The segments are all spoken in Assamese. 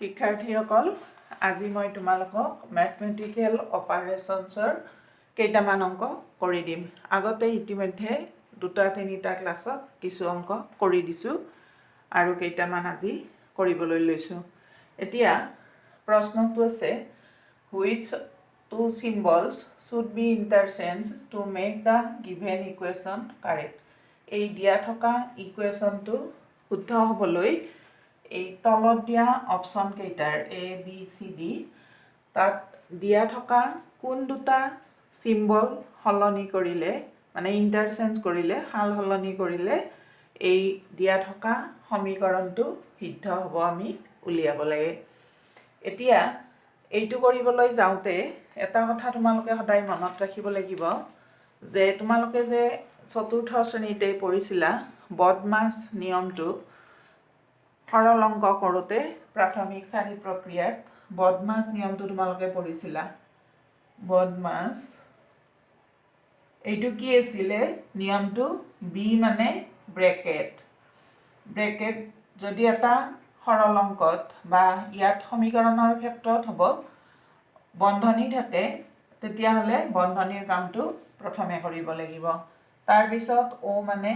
শিক্ষাৰ্থীসকল আজি মই তোমালোকক ম্যাথমেটিক্যাল অপাৰেশনছৰ কেইটামান অংক কৰি দিম। আগতে ইতিমধ্যে দুটা তিনিটা ক্লাছত কিছু অংক কৰি দিছো আৰু কেইটামান আজি কৰিবলৈ লৈছো। এতিয়া প্ৰশ্নটো আছে which two symbols should be interchanged to make the given equation correct। এই দিয়া থকা ইকুৱেশ্যনটো শুদ্ধ হ'বলৈ এই তলত দিয়া অপশন কেইটাৰ এ বি সি ডি তাত দিয়া থকা কোন দুটা সিম্বল হলনি কৰিলে মানে ইন্টাৰচেঞ্জ কৰিলে হাল হলনি কৰিলে এই দিয়া থকা সমীকৰণটো সিদ্ধ হ'ব আমি উলিয়াব লাগে। এতিয়া এইটো কৰিবলৈ যাওঁতে এটা কথা তোমালোকে সদায় মনত ৰাখিব লাগিব যে তোমালোকে যে চতুৰ্থ শ্ৰেণীতে পঢ়িছিলা বদমাছ নিয়মটো সৰল অংক কৰোঁতে প্ৰাথমিক 4 প্ৰক্ৰিয়াত বদমাছ নিয়মটো তোমালোকে পঢ়িছিলা। বদমাছ এইটো কি আছিলে নিয়মটো বি মানে ব্ৰেকেট যদি এটা সৰল অংকত বা ইয়াত সমীকৰণৰ ক্ষেত্ৰত হ'ব বন্ধনী থাকে তেতিয়াহ'লে বন্ধনীৰ কামটো প্ৰথমে কৰিব লাগিব। তাৰ পিছত ও মানে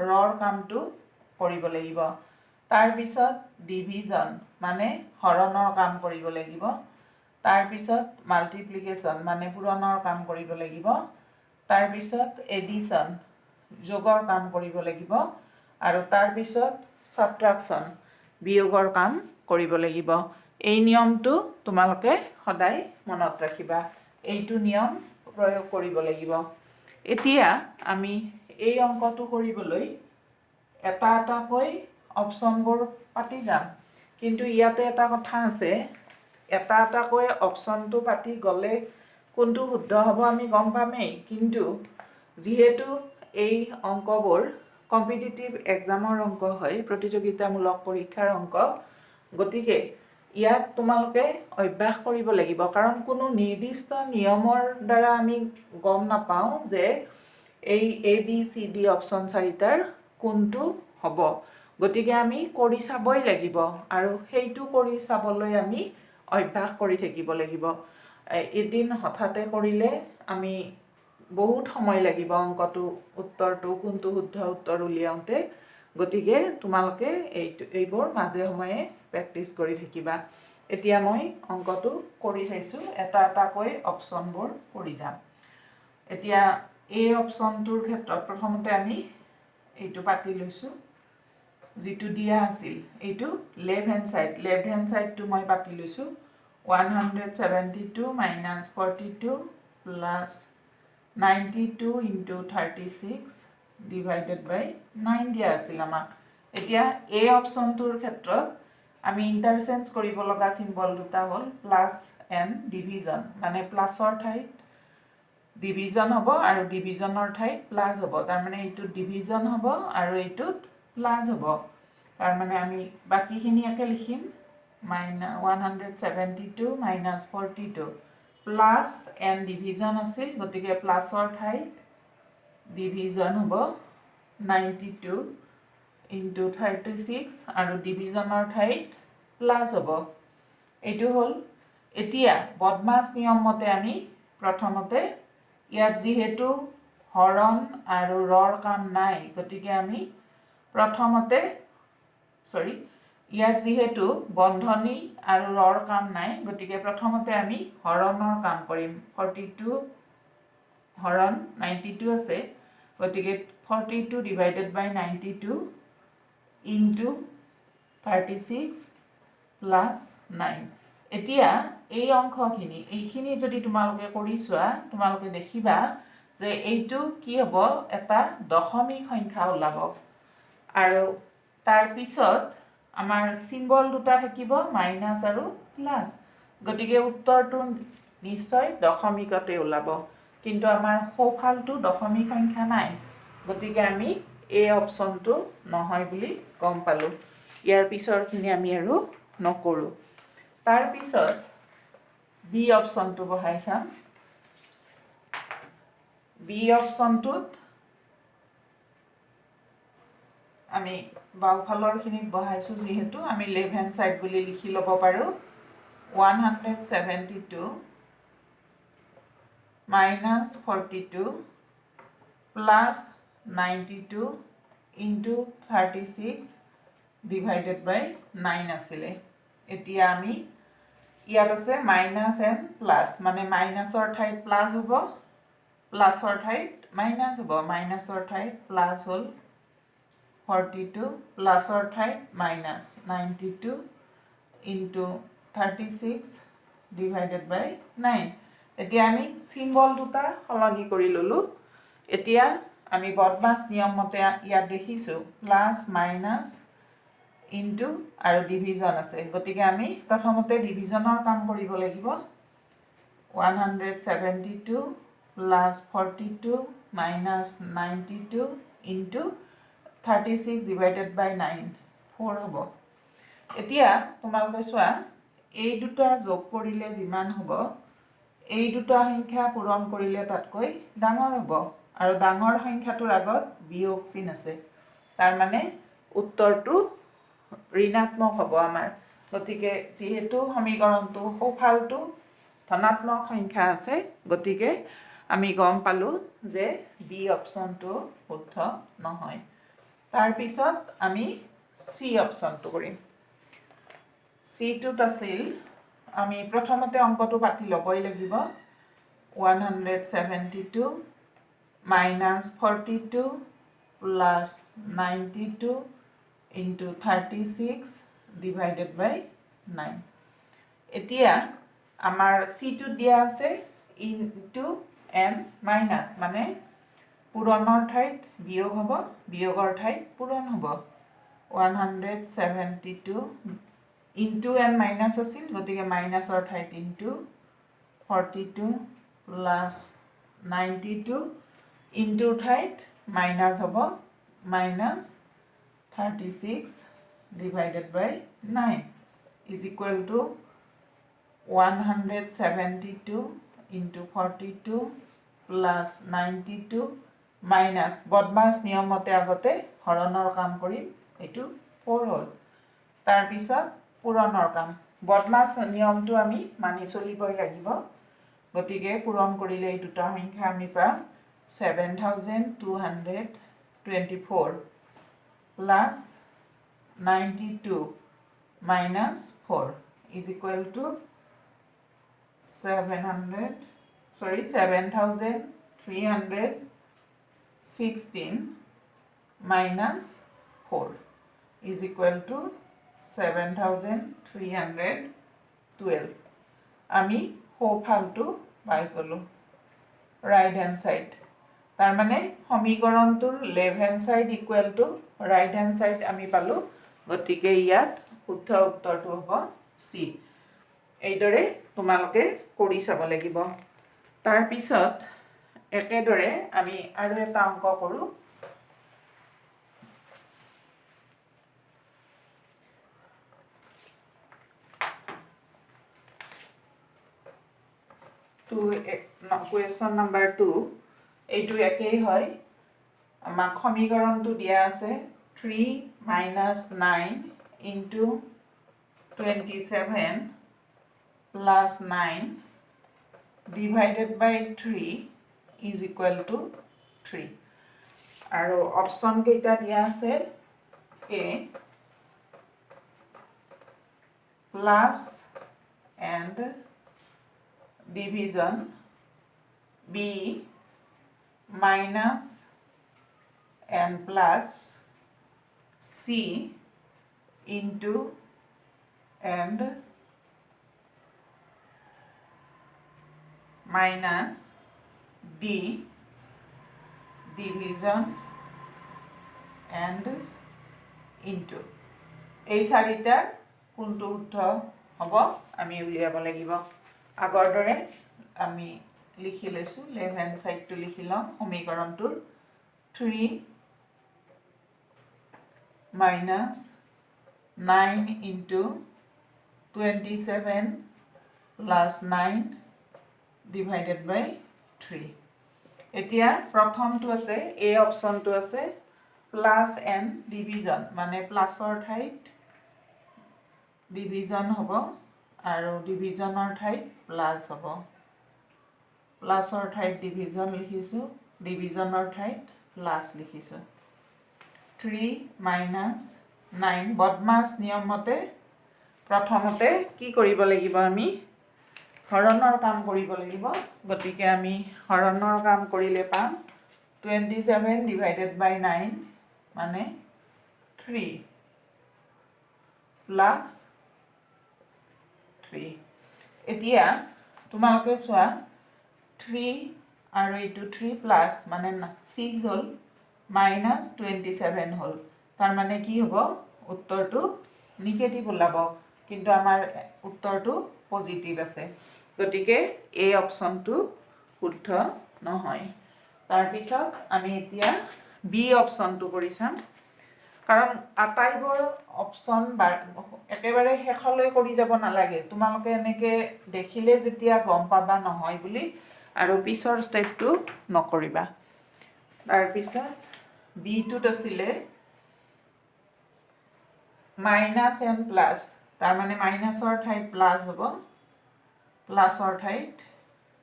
ৰৰ কামটো কৰিব লাগিব। তাৰ পিছত ডিভিজন মানে হৰণৰ কাম কৰিব লাগিব। তাৰ পিছত মাল্টিপ্লিকেশ্যন মানে পূৰণৰ কাম কৰিব লাগিব। তাৰ পিছত এডিশ্যন যোগৰ কাম কৰিব লাগিব আৰু তাৰ পিছত সাবট্ৰাকশ্যন বিয়োগৰ কাম কৰিব লাগিব। এই নিয়মটো তোমালোকে সদায় মনত ৰাখিবা। এইটো নিয়ম প্ৰয়োগ কৰিব লাগিব। এতিয়া আমি এই অংকটো কৰিবলৈ এটা এটাকৈ অপশনবোৰ পাতি যাম, কিন্তু ইয়াতে এটা কথা আছে এটা এটাকৈ অপশনটো পাতি গ'লে কোনটো শুদ্ধ হ'ব আমি গম পামেই, কিন্তু যিহেতু এই অংকবোৰ কম্পিটিটিভ এক্সামৰ অংক হয় প্ৰতিযোগিতামূলক পৰীক্ষাৰ অংক, গতিকে ইয়াত তোমালোকে অভ্যাস কৰিব লাগিব, কাৰণ কোনো নিৰ্দিষ্ট নিয়মৰ দ্বাৰা আমি গম নাপাওঁ যে এই A B C D option চাৰিটাৰ কোনটো হ'ব। গতিকে আমি কৰি চাবই লাগিব আৰু সেইটো কৰি চাবলৈ আমি অভ্যাস কৰি থাকিব লাগিব। এদিন হঠাতে কৰিলে আমি বহুত সময় লাগিব অংকটো উত্তৰটো কোনটো শুদ্ধ উত্তৰ উলিয়াওঁতে। গতিকে তোমালোকে এইবোৰ মাজে সময়ে প্ৰেক্টিছ কৰি থাকিবা। এতিয়া মই অংকটো কৰি চাইছোঁ, এটা এটাকৈ অপশনবোৰ কৰি যাম। এতিয়া এই অপশনটোৰ ক্ষেত্ৰত প্ৰথমতে আমি এইটো পাতি লৈছোঁ যিটো দিয়া আছিল এইটো লেফ্ট হেণ্ড সাইডটো মই পাতি লৈছোঁ 172 minus 42 plus 92 into 36 divided by 9 দিয়া আছিল আমাক। এতিয়া এই অপশনটোৰ ক্ষেত্ৰত আমি ইন্টাৰচেঞ্জ কৰিব লগা চিম্বল দুটা হ'ল প্লাছ এণ্ড ডিভিজন, মানে প্লাছৰ ঠাইত ডিভিজন হ'ব আৰু ডিভিজনৰ ঠাইত প্লাছ হ'ব। তাৰমানে এইটোত ডিভিজন হ'ব আৰু এইটোত প্লাছ হ'ব। তাৰমানে আমি বাকীখিনি একে লিখিম 172 মাইনাছ 42 প্লাছ এণ্ড ডিভিজন আছিল, গতিকে প্লাছৰ ঠাইত ডিভিজন হ'ব 92 ইনটু 36 আৰু ডিভিজনৰ ঠাইত প্লাছ হ'ব। এইটো হ'ল। এতিয়া বদমাছ নিয়ম মতে আমি প্ৰথমতে ইয়াত যিহেতু হৰণ আৰু ৰৰ কাম নাই, গতিকে আমি প্ৰথমতে ইয়াত যিহেতু বন্ধনী আৰু ৰৰ কাম নাই, গতিকে প্ৰথমতে আমি হৰণৰ কাম কৰিম। 42 হৰণ 92 আছে, গতিকে 42 ডিভাইডেড বাই 92 ইনটু 36 প্লাছ 9। এতিয়া এই অংশখিনি এইখিনি যদি তোমালোকে কৰি চোৱা তোমালোকে দেখিবা যে এইটো কি হ'ব, এটা দশমিক সংখ্যা ওলাব আৰু তাৰ পিছত আমাৰ চিম্বল দুটা থাকিব মাইনাছ আৰু প্লাছ, গতিকে উত্তৰটো নিশ্চয় দশমিকতে ওলাব। কিন্তু আমাৰ সোঁফালটো দশমিক সংখ্যা নাই, গতিকে আমি এই অপশনটো নহয় বুলি গম পালোঁ। ইয়াৰ পিছৰখিনি আমি আৰু নকৰোঁ। তাৰপিছত বি অপশনটো বহাই চাম। বি অপশনটোত আমি বাওফালৰখিনিত বহাইছোঁ যিহেতু আমি লেফ্ট হেণ্ড ছাইড বুলি লিখি ল'ব পাৰোঁ 172 minus 42 plus 92 into 36 divided by 9 আছিলে এতিয়া আমি ইয়াত আছে মাইনাছ এণ্ড প্লাছ মানে মাইনাছৰ ঠাইত প্লাছ হ'ব প্লাছৰ ঠাইত মাইনাছ হ'ব মাইনাছৰ ঠাইত প্লাছ হ'ল 42 প্লাছৰ ঠাইত মাইনাছ 92 into 36 divided by 9 এতিয়া আমি সিম্বল দুটা সলনি কৰি ললোঁ এতিয়া আমি বদমাছ নিয়ম মতে ইয়াত দেখিছোঁ প্লাছ মাইনাছ ইনটু আৰু ডিভিজন আছে গতিকে আমি প্ৰথমতে ডিভিজনৰ কাম কৰিব লাগিব 172 plus 42 minus 92 into 36 divided by 9 4 হ'ব এতিয়া তোমালোকে চোৱা এই দুটা যোগ কৰিলে যিমান হ'ব এই দুটা সংখ্যা পূৰণ কৰিলে তাতকৈ ডাঙৰ হ'ব আৰু ডাঙৰ সংখ্যাটোৰ আগত বিয়োগ চিন আছে তাৰ মানে উত্তৰটো ঋণাত্মক হ'ব আমাৰ গতিকে যেহেতু সমীকৰণটো সোঁফালটো ধনাত্মক সংখ্যা আছে গতিকে আমি গম পালোঁ যে বি অপশ্যনটো শুদ্ধ নহয় তাৰপিছত আমি চি অপশ্যনটো কৰিম চিটোত আছিল আমি প্ৰথমতে অংকটো পাতি ল'বই লাগিব 172 minus 42 plus 92 into 36 divided by 9 এতিয়া আমাৰ চিটো দিয়া আছে ইনটু এন মাইনাছ মানে পূৰণৰ ঠাইত বিয়োগ হ'ব বিয়োগৰ ঠাইত পূৰণ হ'ব 172 ইনটু এন মাইনাছ আছিল গতিকে মাইনাছৰ ঠাইত ইনটু 42 প্লাছ 92 ইনটুৰ ঠাইত মাইনাছ হ'ব minus 36 divided by 9 is equal to 172 into 42 plus 92 minus বদমাছ নিয়মতে আগতে হৰণৰ কাম কৰিম এইটো 4 হ'ল তাৰপিছত পূৰণৰ কাম বদমাছ নিয়মটো আমি মানি চলিবই লাগিব গতিকে পূৰণ কৰিলে এই দুটা সংখ্যা আমি পাম 7224 plus 92 minus 4 is equal to 7316 minus 4 is equal to 7312 আমি সোঁফালটো পাই গ'লোঁ ৰাইট হেণ্ড ছাইড তাৰমানে সমীকৰণটোৰ left hand side equal to right hand side আমি পালোঁ গতিকে ইয়াত শুদ্ধ উত্তৰটো হ'ব চি এইদৰে তোমালোকে কৰি চাব লাগিব তাৰপিছত একেদৰে আমি আৰু এটা অংক কৰোঁ কুৱেশ্যন নাম্বাৰ 2 এইটো একেই হয় আমাক সমীকৰণটো দিয়া আছে 3 minus 9 into 27 plus 9 divided by 3 is equal to 3 আৰু অপশ্যন কেইটা দিয়া আছে A plus and division B minus and plus C into and minus D division and into এই চাৰিটাৰ কোনটো শুদ্ধ হ'ব আমি উলিয়াব লাগিব আগৰ দৰে আমি লিখি লৈছোঁ লেফ্ট হেণ্ড ছাইডটো লিখি লওঁ সমীকৰণটোৰ 3 minus 9 into 27 plus 9 divided by 3 এতিয়া প্ৰথমটো আছে A অপশ্যনটো আছে প্লাছ n ডিভিজন মানে প্লাছৰ ঠাইত ডিভিজন হ'ব আৰু ডিভিজনৰ ঠাইত প্লাছ হ'ব প্লাছৰ ঠাইত ডিভিজন লিখিছোঁ ডিভিজনৰ ঠাইত প্লাছ লিখিছোঁ 3 মাইনাছ 9 বদমাছ নিয়মতে প্ৰথমতে কি কৰিব লাগিব আমি হৰণৰ কাম কৰিব লাগিব গতিকে আমি হৰণৰ কাম কৰিলে পাম 27 divided by 9 মানে 3 প্লাছ 3 এতিয়া তোমালোকে চোৱা 3 আৰু এইটো 3 প্লাছ মানে 6 হ'ল মাইনাছ 27 হ'ল তাৰ মানে কি হ'ব উত্তৰটো নিগেটিভ ওলাব কিন্তু আমাৰ উত্তৰটো পজিটিভ আছে গতিকে এই অপশ্যনটো শুদ্ধ নহয় তাৰপিছত আমি এতিয়া বি অপশ্যনটো কৰি চাম কাৰণ আটাইবোৰ অপশ্যন একেবাৰে শেষলৈ কৰি যাব নালাগে তোমালোকে এনেকৈ দেখিলে যেতিয়া গম পাবা নহয় বুলি আৰু পিছৰ ষ্টেপটো নকৰিবা তাৰপিছত বিটোত আছিলে মাইনাছ এন প্লাছ তাৰমানে মাইনাছৰ ঠাইত প্লাছ হ'ব প্লাছৰ ঠাইত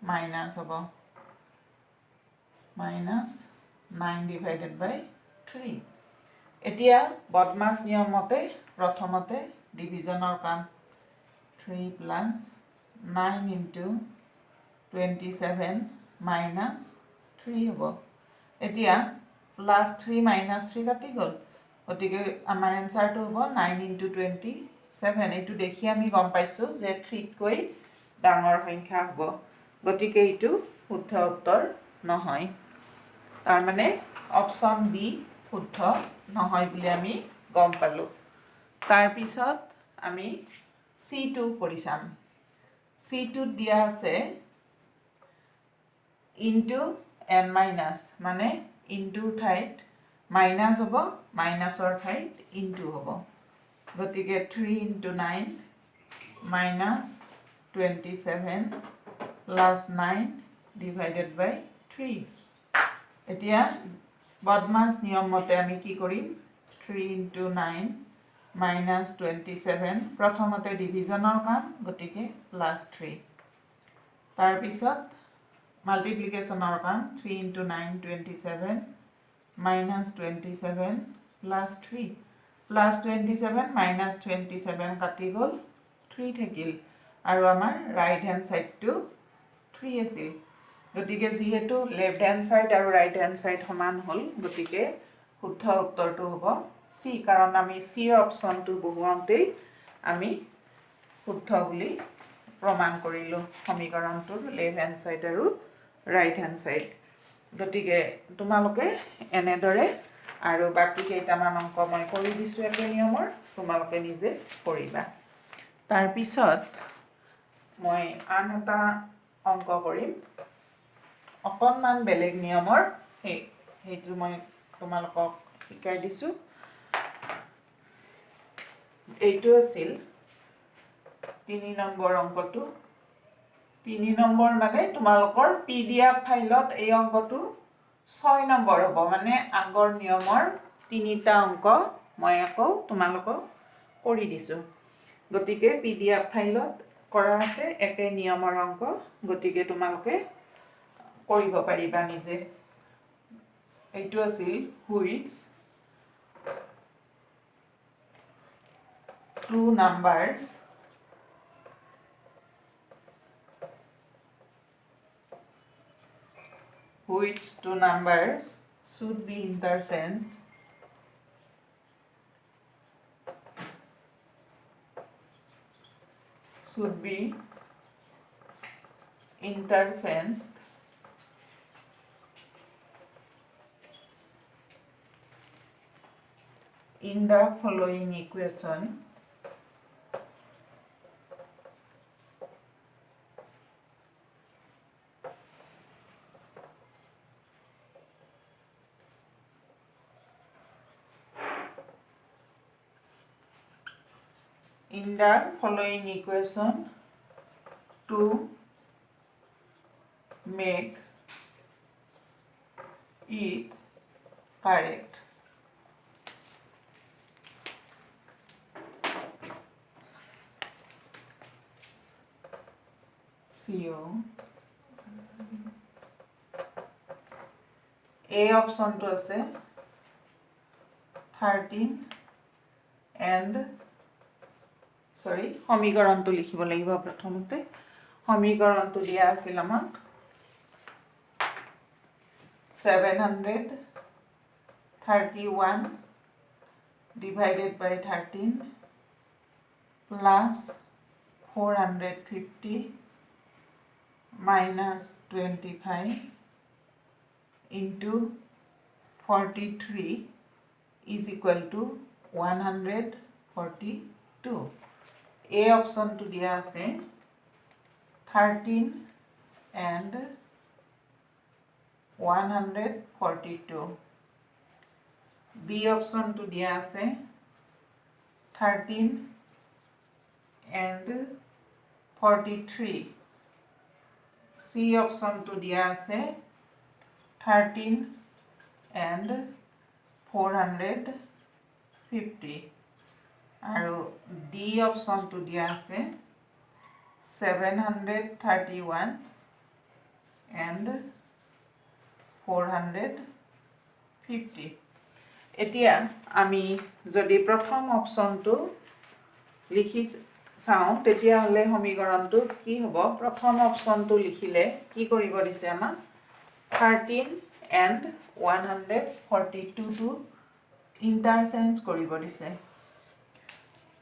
মাইনাছ হ'ব মাইনাছ 9 divided by 3 এতিয়া বদমাছ নিয়মতে প্ৰথমতে ডিভিজনৰ কাম 3 প্লাছ 9 into 27 মাইনাছ 3 হ'ব এতিয়া প্লাছ 3 মাইনাছ 3 কাটি গ'ল গতিকে আমাৰ এনচাৰটো হ'ব 9 into 27 এইটো দেখি আমি গম পাইছোঁ যে 3তকৈ ডাঙৰ সংখ্যা হ'ব গতিকে এইটো শুদ্ধ উত্তৰ নহয় তাৰমানে অপশ্যন বি শুদ্ধ নহয় বুলি আমি গম পালোঁ তাৰপিছত আমি C2 কৰি চাম C2ত দিয়া আছে ইনটু n মাইনাছ মানে ইনটুৰ ঠাইত মাইনাছ হ'ব মাইনাছৰ ঠাইত ইনটু হ'ব গতিকে 3 into 9 minus 27 plus 9 divided by 3 এতিয়া বদমাছ নিয়ম মতে আমি কি কৰিম 3 into 9 মাইনাছ 27 প্ৰথমতে ডিভিজনৰ কাম গতিকে প্লাছ 3 তাৰপিছত মাল্টিপ্লিকেশ্যনৰ কাম 3 into 9 27 minus 27 plus 3 plus 27 minus 27 কাটি গ'ল 3 থাকিল আৰু আমাৰ ৰাইট হেণ্ড ছাইডটো 3 আছিল গতিকে যিহেতু লেফ্ট হেণ্ড ছাইড আৰু ৰাইট হেণ্ড ছাইড সমান হ'ল গতিকে শুদ্ধ উত্তৰটো হ'ব চি কাৰণ আমি চিৰ অপশ্যনটো বহুৱাওঁতেই আমি শুদ্ধ বুলি প্ৰমাণ কৰিলোঁ সমীকৰণটোৰ লেফ্ট হেণ্ড ছাইড আৰু ৰাইট হেণ্ড ছাইড গতিকে তোমালোকে এনেদৰে আৰু বাকী কেইটামান অংক মই কৰি দিছোঁ একে নিয়মৰ তোমালোকে নিজে কৰিবা তাৰপিছত মই আন এটা অংক কৰিম অকণমান বেলেগ নিয়মৰ সেইটো মই তোমালোকক শিকাই দিছোঁ এইটো আছিল 3 নম্বৰ অংকটো 3 নম্বৰ মানে তোমালোকৰ PDF ফাইলত এই অংকটো 6 নম্বৰ হ'ব মানে আগৰ নিয়মৰ 3টা অংক মই আকৌ তোমালোকক কৰি দিছোঁ গতিকে PDF ফাইলত কৰা আছে একে নিয়মৰ অংক গতিকে তোমালোকে কৰিব পাৰিবা নিজে এইটো আছিল which 2 numbers which 2 numbers should be interchanged in the following equation to make it correct CO A অপশনটো আছে 13 and সমীকৰণটো লিখিব লাগিব প্ৰথমতে সমীকৰণটো দিয়া আছিল আমাক 731 divided by 13 plus 450 minus 25 into 43 is equal to 142. A option to dia ase 13 and 142. B option to dia ase 13 and 43. C option to dia ase 13 and 450. আৰু D option to dia ase 731 and 450. এতিয়া আমি যদি প্ৰথম অপশনটো লিখি চাওঁ তেতিয়া হলে সমীকৰণটো কি হ'ব প্ৰথম অপশনটো লিখিলে কি কৰিব দিছে আমাক 13 and 142 to interchange কৰিব দিছে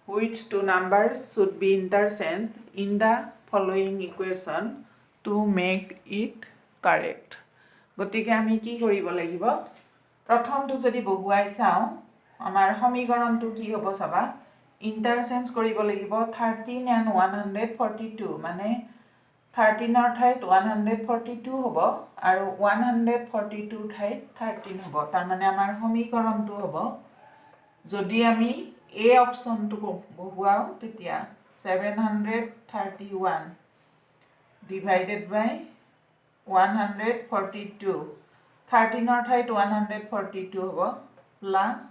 which two numbers should be interchanged in the following equation to make it correct গতিকে আমি কি কৰিব লাগিব প্ৰথমটো যদি বহুৱাই চাওঁ আমাৰ সমীকৰণটো কি হ'ব চাবা interchange কৰিব লাগিব 13 and 142 মানে 13 ৰ ঠাইত 142 হ'ব আৰু 142 ঠাইত 13 হ'ব তাৰ মানে আমাৰ সমীকৰণটো হ'ব যদি আমি A অপশনটো বহুৱাও তেতিয়া 731 divided by 142 13 ৰ ঠাইত 142 হ'ব plus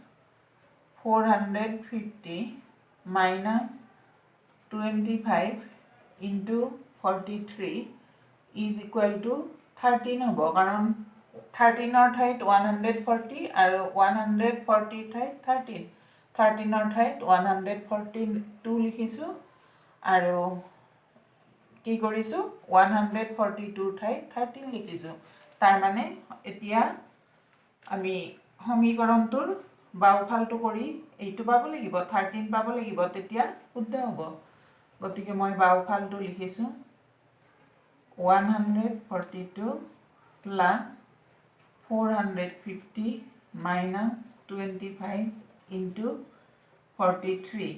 450 minus 25 into 43 is equal to 13 হ'ব কাৰণ 13 ৰ ঠাইত 140 আৰু 140 ঠাইত 13 13 ৰ ঠাইত 142 লিখিছো আৰু কি কৰিছো 142 ঠাইত 13 লিখিছো তাৰ মানে এতিয়া আমি সমীকৰণটোৰ বাওফালটো কৰি এইটো পাব লাগিব 13 পাব লাগিব তেতিয়া শুদ্ধ হ'ব গতিকে মই বাওফালটো লিখিছো 142 plus 450 minus 25 into 43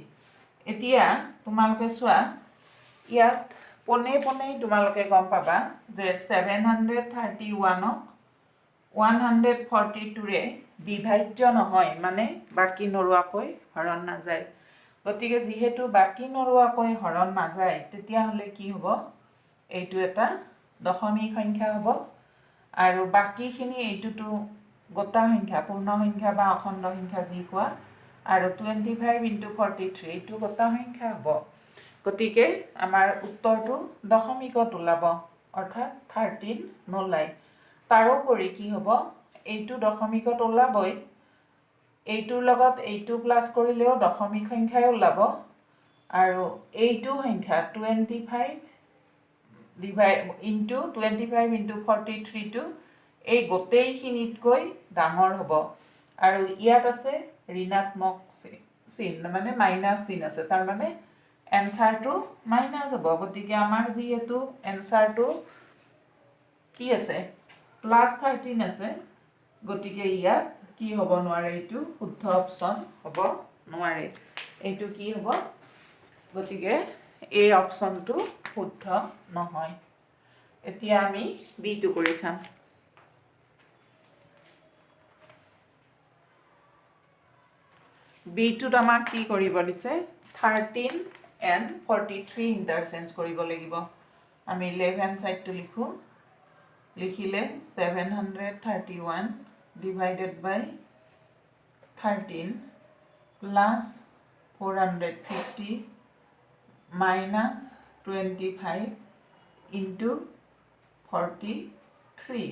এতিয়া তোমালোকে চোৱা ইয়াত পনে পনে তোমালোকে গম পাবা যে 731 142 ৰে বিভাজ্য নহয় মানে বাকি নৰুৱাকৈ হৰণ নাযায় গতিকে যেহেতু বাকি নৰুৱাকৈ হৰণ নাযায় তেতিয়া হলে কি হ'ব এইটো এটা দশমিক সংখ্যা হ'ব আৰু বাকিখিনি এইটোটো গতা সংখ্যা পূৰ্ণ সংখ্যা বা অখণ্ড সংখ্যা যি কোৱা আৰু 25 into 43 এইটো গতা সংখ্যা হ'ব গতিকে আমাৰ উত্তৰটো দশমিকত ওলাব অৰ্থাৎ 13 নোলায় তাৰোপৰি কি হ'ব এইটো দশমিকত ওলাবই এইটোৰ লগত এইটো প্লাস কৰিলেও দশমিক সংখ্যাই ওলাব আৰু এইটো সংখ্যা 25 into 25 into 43 টো এই গোটেইখিনিতকৈ ডাঙৰ হ'ব আৰু ইয়াত আছে ঋণাত্মক চিহ্ন মানে মাইনাস চিহ্ন আছে তাৰ মানে এনসাৰটো মাইনাস হ'ব গতিকে আমাৰ যেহেতু এনসাৰটো কি আছে +13 আছে গতিকে ইয়াত কি হ'ব নোৱাৰে এইটো শুদ্ধ অপচন হ'ব নোৱাৰে এইটো কি হ'ব গতিকে এই অপচনটো শুদ্ধ নহয় এতিয়া আমি বি টো কৰি চাম বি টোত আমাক কি কৰিব দিছে 13 and 43 ইন্টাৰচেঞ্জ কৰিব লাগিব আমি লেফট হ্যান্ড সাইডটো লিখো লিখিলে 731 divided by 13 plus 450 minus 25 into 43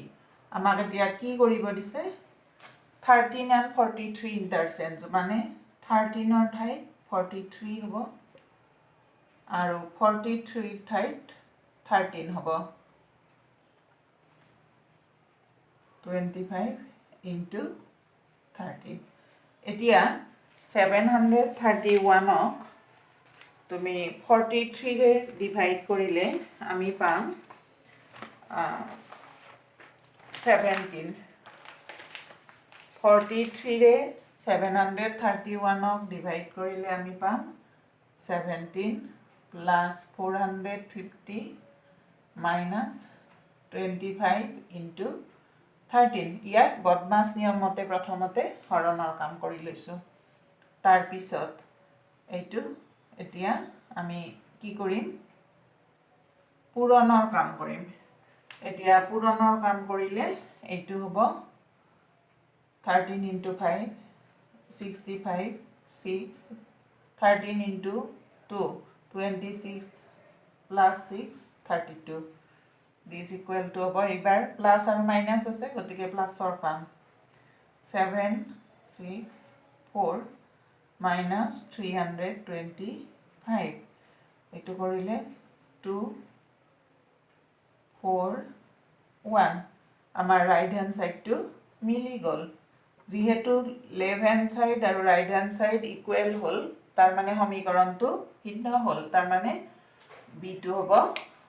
আমাক এতিয়া কি কৰিব দিছে 13 and 43 ইণ্টাৰচেঞ্জ মানে 13 ঠাইত 43 হ'ব আৰু 43 ঠাইত 13 হ'ব 25 into 13 এতিয়া 731 তুমি 43 ৰে ডিভাইড কৰিলে আমি পাম 17 43 ৰে 731 ডিভাইড কৰিলে আমি পাম 17 plus 450 minus 25 into 13 ইয়াত বদমাছ নিয়মতে প্ৰথমতে হৰণৰ কাম কৰি লৈছোঁ তাৰপিছত এইটো এতিয়া আমি কি কৰিম পূৰণৰ কাম কৰিম এতিয়া পূৰণৰ কাম কৰিলে এইটো হ'ব 13 into 5 65 6 13 into 2 26 plus 6 32 this equal to হ'ব এইবাৰ প্লাছ আৰু মাইনাছ আছে গতিকে প্লাছৰ কাম 7 6 4 minus 325 এইটো কৰিলে 2 4 1 আমাৰ ৰাইট হেণ্ড সাইডটো মিলি গ'ল যেহেতু লেফট হেণ্ড সাইড আৰু ৰাইট হেণ্ড সাইড ইকুৱেল হ'ল তাৰ মানে সমীকৰণটো ভিন্ন হ'ল তাৰ মানে b2 হ'ব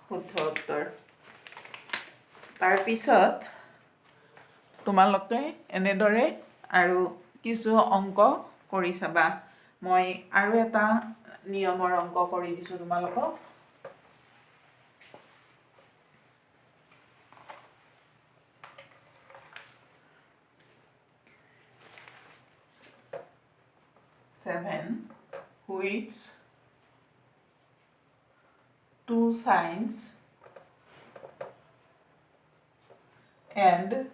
শুদ্ধ উত্তৰ তাৰপিছত তোমালোকে এনেদৰে আৰু কিছু অংক কৰি চাবা মই আৰু এটা নিয়মৰ অংক কৰি দিছোঁ তোমালোকক 7 which two signs and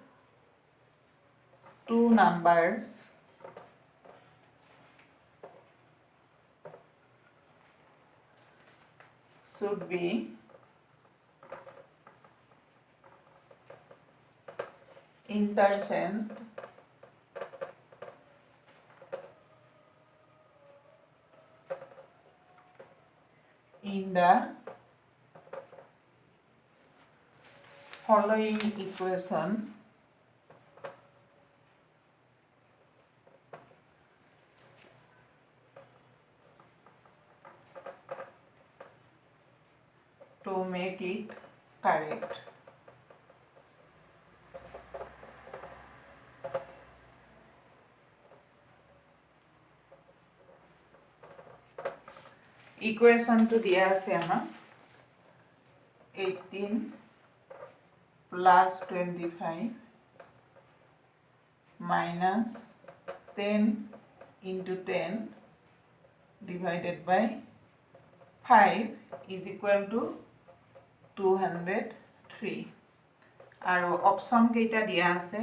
two numbers should be interchanged in the following equation to make it correct. Equation to দিয়া আছে আমাৰ 18 plus 25 minus 10 into 10 divided by 5 is equal to 203 আৰু অপচন কেইটা দিয়া আছে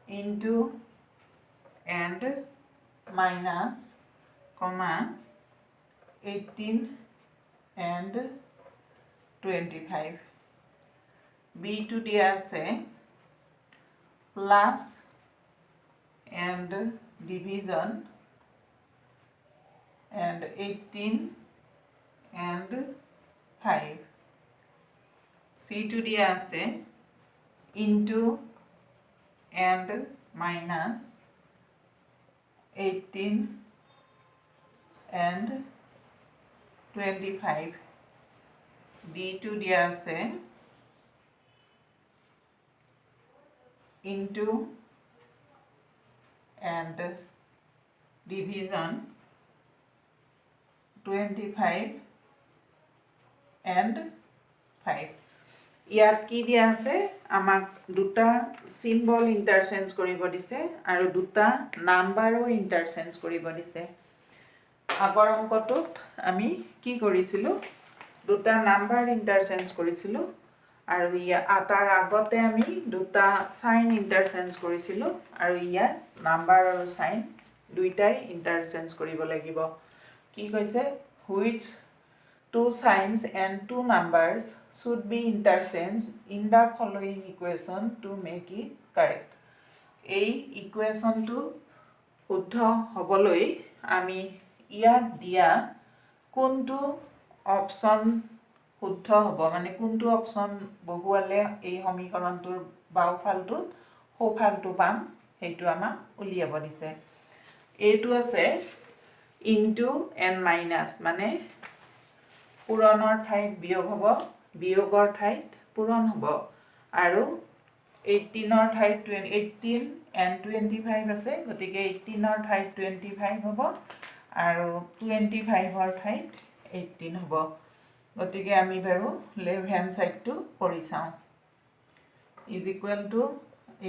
into and minus comma 18 and 25 b2 দিয়া আছে plus and division and 18 and 5 c2 দিয়া আছে into and minus 18 and 25 d2 দিয়া আছে into and division 25 and 5 ইয়াত কি দিয়া আছে আমাক দুটা সিম্বল ইন্টারচেঞ্জ কৰিব দিছে আৰু দুটা নাম্বাৰো ইন্টাৰচেঞ্জ কৰিব দিছে আগৰ অংকটোত আমি কি কৰিছিলো দুটা নাম্বাৰ ইন্টাৰচেঞ্জ কৰিছিলো আৰু তাৰ আগতে আমি দুটা সাইন ইন্টাৰচেঞ্জ কৰিছিলো আৰু ইয়াত নাম্বাৰ আৰু সাইন দুইটাই ইন্টাৰচেঞ্জ কৰিব লাগিব কি কৈছে which two signs and two numbers should be interchanged in the following equation to make it correct. এই ইকুৱেশ্যনটো শুদ্ধ হ'বলৈ আমি ইয়াত দিয়া কোনটো অপশ্যন শুদ্ধ হ'ব মানে কোনটো অপশ্যন বহুৱালে এই সমীকৰণটোৰ বাওঁফালটোত সোঁফালটো পাম সেইটো আমাক উলিয়াব দিছে। এইটো আছে ইনটু এন মাইনাছ মানে পূৰণৰ ঠাইত বিয়োগ হ'ব, বিয়োগৰ ঠাইত পূৰণ হ'ব আৰু 18ৰ ঠাইত 18 and 25 আছে গতিকে 18ৰ ঠাইত 25 হ'ব আৰু 25ৰ ঠাইত 18 হ'ব। গতিকে আমি বাৰু লেফ্ট হেণ্ড সাইডটো কৰি চাওঁ। Is equal two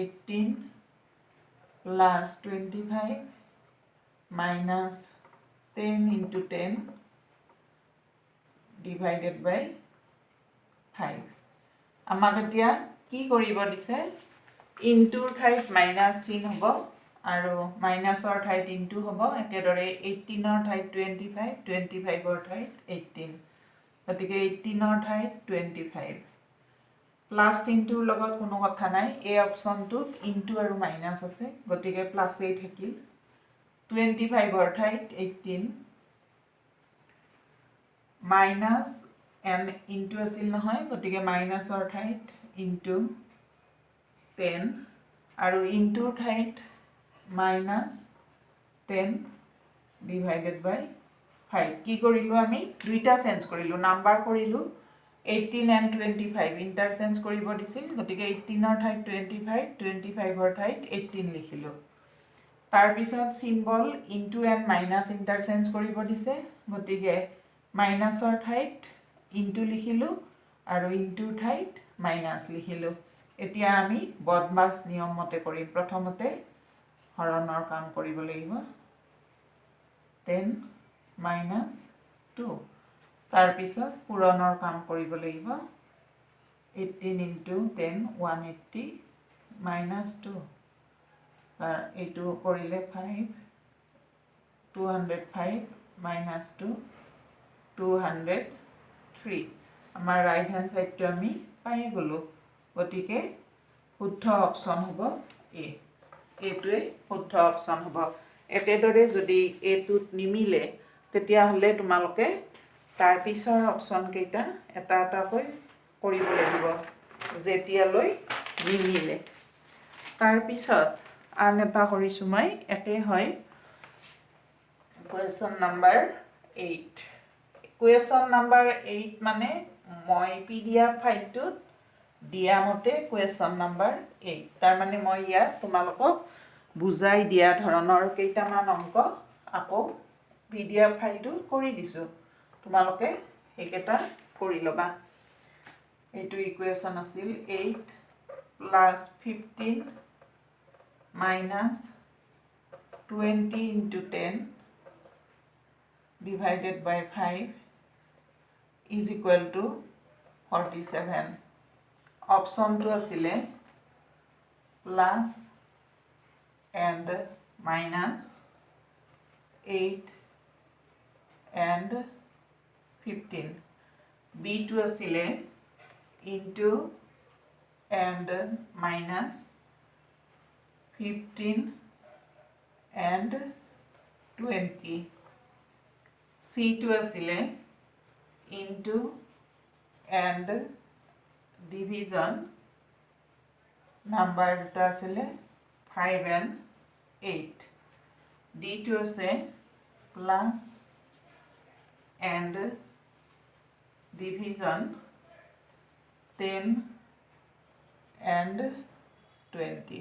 18 plus 25 minus 10 into 10 divided by 5। আমাক এতিয়া কি কৰিব দিছে ইনটুৰ ঠাইত মাইনাছ চিন হ'ব আৰু মাইনাছৰ ঠাইত ইনটু হ'ব একেদৰে 18ৰ ঠাইত 25 25ৰ ঠাইত 18 গতিকে 18ৰ ঠাইত 25 প্লাছ চিনটোৰ লগত কোনো কথা নাই এই অপশ্যনটোত ইনটু আৰু মাইনাছ আছে গতিকে প্লাছেই থাকিল 25ৰ ঠাইত 18 মাইনাছ এন ইনটু আছিল নহয় গতিকে মাইনাছৰ ঠাইত ইনটু 10 আৰু ইনটুৰ ঠাইত মাইনাছ 10 ডিভাইডেড বাই 5 কি কৰিলোঁ আমি দুইটা চেঞ্জ কৰিলোঁ নাম্বাৰ কৰিলোঁ 18 and 25 ইণ্টাৰচেঞ্জ কৰিব দিছিল গতিকে 18ৰ ঠাইত 25 25ৰ ঠাইত 18 লিখিলোঁ। তাৰপিছত symbol into and minus interchange কৰিব দিছে গতিকে মাইনাছৰ ঠাইত ইনটু লিখিলোঁ আৰু ইনটুৰ ঠাইত মাইনাছ লিখিলোঁ। এতিয়া আমি বদমাছ নিয়ম মতে কৰিম। প্ৰথমতে হৰণৰ কাম কৰিব লাগিব 10 মাইনাছ 2 তাৰপিছত পূৰণৰ কাম কৰিব লাগিব 18 into 10 180 মাইনাছ 2 এইটো কৰিলে 5 205 মাইনাছ 2 203 আমাৰ ৰাইট হেণ্ড সাইডটো আমি পাই গ'লোঁ গতিকে শুদ্ধ অপশ্যন হ'ব এ এইটোৱে শুদ্ধ অপশ্যন হ'ব। একেদৰে যদি এইটোত নিমিলে তেতিয়াহ'লে তোমালোকে তাৰ পিছৰ অপশ্যন কেইটা এটা এটাকৈ কৰিব লাগিব যেতিয়ালৈ নিমিলে। তাৰপিছত আন এটা কৰিছোঁ মই একে হয় কুৱেশ্যন নাম্বাৰ 8 কুৱেশ্যন নাম্বাৰ 8 মানে মই PDF ফাইলটোত দিয়া মতে কুৱেশ্যন নাম্বাৰ 8 তাৰমানে মই ইয়াত তোমালোকক বুজাই দিয়া ধৰণৰ কেইটামান অংক আকৌ PDF ফাইলটোত কৰি দিছোঁ তোমালোকে সেইকেইটা কৰি ল'বা। এইটো ইকুৱেশ্যন আছিল 8 plus 15 minus 20 into 10 divided by 5 is equal to 47 অপশ্যনটো আছিলে plus and minus 8 and 15 B2 আছিলে into and minus 15 and 20 C2 আছিলে into and division নাম্বাৰ দুটা আছিলে 5 and 8 D2 আছে plus and division 10 and 20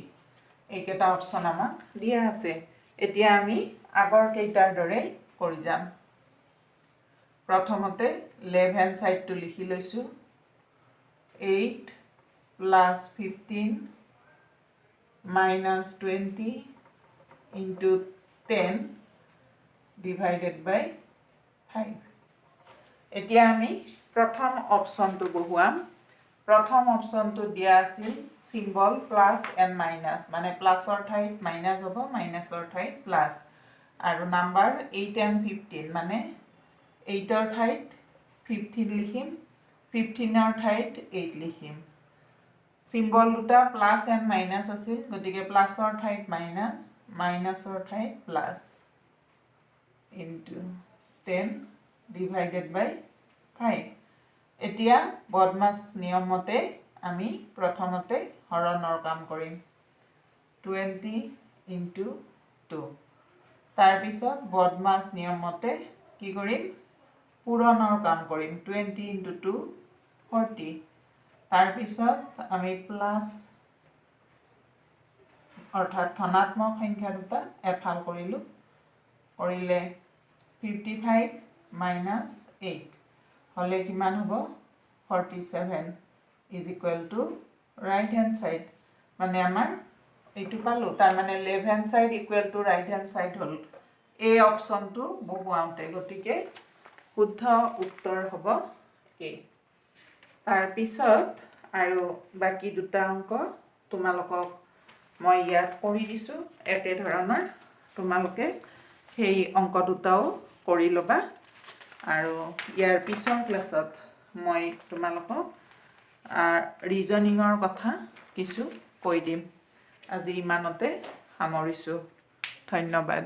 এইকেইটা অপশ্যন আমাক দিয়া আছে। এতিয়া আমি আগৰ কেইটাৰ দৰে কৰি যাম। প্ৰথমতে লেফ্ট হেণ্ড সাইডটো লিখি লৈছোঁ 8 plus 15 minus 20 into 10 divided by 5 এতিয়া আমি প্ৰথম অপশ্যনটো বহুৱাম। প্ৰথম অপশ্যনটো দিয়া আছিল চিম্বল প্লাছ এণ্ড মাইনাছ মানে প্লাছৰ ঠাইত মাইনাছ হ'ব মাইনাছৰ ঠাইত প্লাছ আৰু নাম্বাৰ 8 and 15 মানে 8ৰ ঠাইত 15 লিখিম 15 ঠাইত 8 লিখিম সিম্বল দুটা প্লাস এন্ড মাইনাস আছিল গতিকে প্লাসৰ ঠাইত মাইনাস মাইনাসৰ ঠাইত প্লাস ইনটু 10 ডিভাইডেড বাই 5 এতিয়া বদমাছ নিয়ম মতে আমি প্ৰথমতে হৰণৰ কাম কৰিম 20 ইনটু 2 তাৰ পিছত বদমাছ নিয়ম মতে কি কৰিম পূৰণৰ কাম কৰিম 20 ইনটু 2 40 তাৰ পিছত আমি প্লাস অৰ্থাৎ ধনাত্মক সংখ্যা দুটা এফাল কৰিলো কৰিলে 55 মাইনাস 8 হলে কিমান হ'ব 47 is equal to right hand side মানে আমাৰ এইটো পালো তাৰ মানে left hand side equal to right hand side হল এই অপশনটো বহুৱাওঁতে গতিকে শুদ্ধ উত্তৰ হ'ব এ তাৰ পিছত আৰু বাকি দুটা অংক তোমালোকক মই ইয়াত কৰি দিছো একে ধৰণৰ তোমালোকে সেই অংক দুটাও কৰি লবা আৰু ইয়াৰ পিছৰ ক্লাছত মই তোমালোকক ৰিজনিঙৰ কথা কিছু কৈ দিম আজি ইমানতে সামৰিছো ধন্যবাদ